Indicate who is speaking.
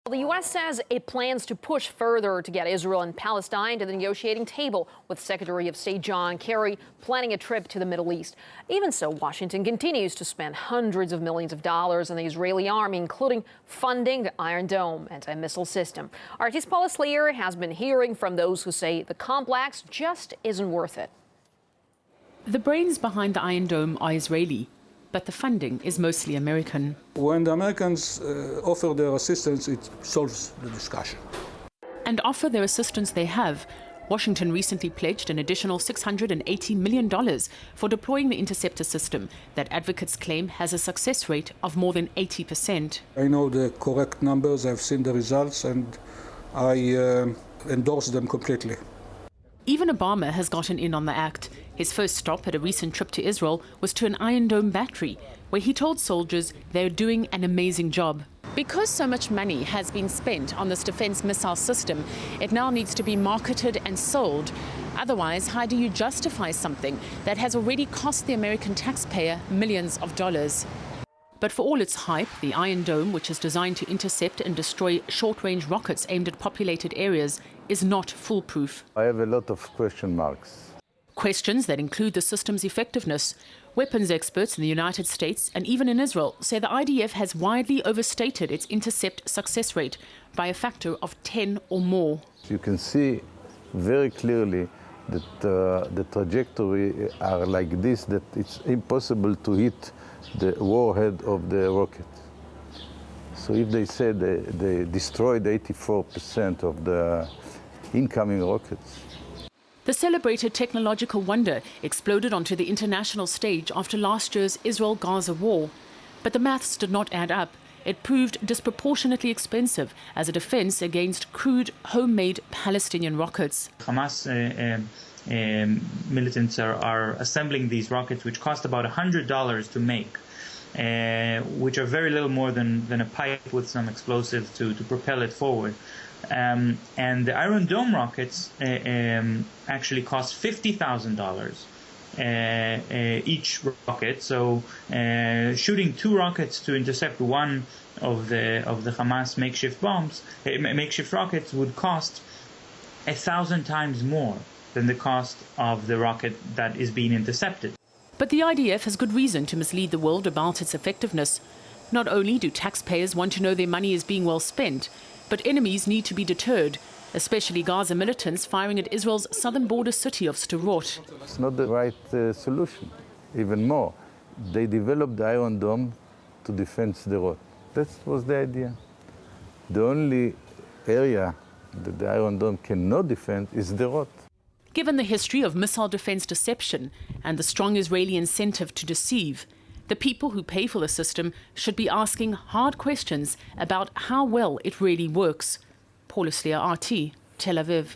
Speaker 1: The U.S. says it plans to push further to get Israel and Palestine to the negotiating table, with Secretary of State John Kerry planning a trip to the Middle East. Even so, Washington continues to spend hundreds of millions of dollars on the Israeli army, including funding the Iron Dome anti-missile system. RT's Paula Slayer has been hearing from those who say the complex just isn't worth it.
Speaker 2: The brains behind the Iron Dome are Israeli, but the funding is mostly American.
Speaker 3: When the Americans offer their assistance, it solves the discussion.
Speaker 2: And offer their assistance they have. Washington recently pledged an additional $680 million for deploying the interceptor system that advocates claim has a success rate of more than 80%.
Speaker 3: I know the correct numbers, I've seen the results, and I endorse them completely.
Speaker 2: Even Obama has gotten in on the act. His first stop at a recent trip to Israel was to an Iron Dome battery, where he told soldiers they're doing an amazing job. Because so much money has been spent on this defense missile system, it now needs to be marketed and sold. Otherwise, how do you justify something that has already cost the American taxpayer millions of dollars? But for all its hype, the Iron Dome, which is designed to intercept and destroy short-range rockets aimed at populated areas, is not foolproof.
Speaker 4: I have a lot of question marks.
Speaker 2: Questions that include the system's effectiveness. Weapons experts in the United States and even in Israel say the IDF has widely overstated its intercept success rate by a factor of 10 or more.
Speaker 4: You can see very clearly that the trajectory are like this, that it's impossible to hit the warhead of the rocket. So if they say they destroyed 84% of the incoming rockets.
Speaker 2: The celebrated technological wonder exploded onto the international stage after last year's Israel-Gaza war. But the maths did not add up. It proved disproportionately expensive as a defense against crude, homemade Palestinian rockets.
Speaker 5: Hamas militants are assembling these rockets, which cost about $100 to make, which are very little more than a pipe with some explosive to propel it forward. And the Iron Dome rockets actually cost $50,000 each rocket. So shooting 2 rockets to intercept one of the Hamas makeshift rockets would cost 1,000 times more than the cost of the rocket that is being intercepted.
Speaker 2: But the IDF has good reason to mislead the world about its effectiveness. Not only do taxpayers want to know their money is being well spent, but enemies need to be deterred, especially Gaza militants firing at Israel's southern border city of Sderot.
Speaker 4: It's not the right solution. Even more, they developed the Iron Dome to defend Sderot. That was the idea. The only area that the Iron Dome cannot defend is Sderot.
Speaker 2: Given the history of missile defense deception and the strong Israeli incentive to deceive, the people who pay for the system should be asking hard questions about how well it really works. Paula Slayer, RT, Tel Aviv.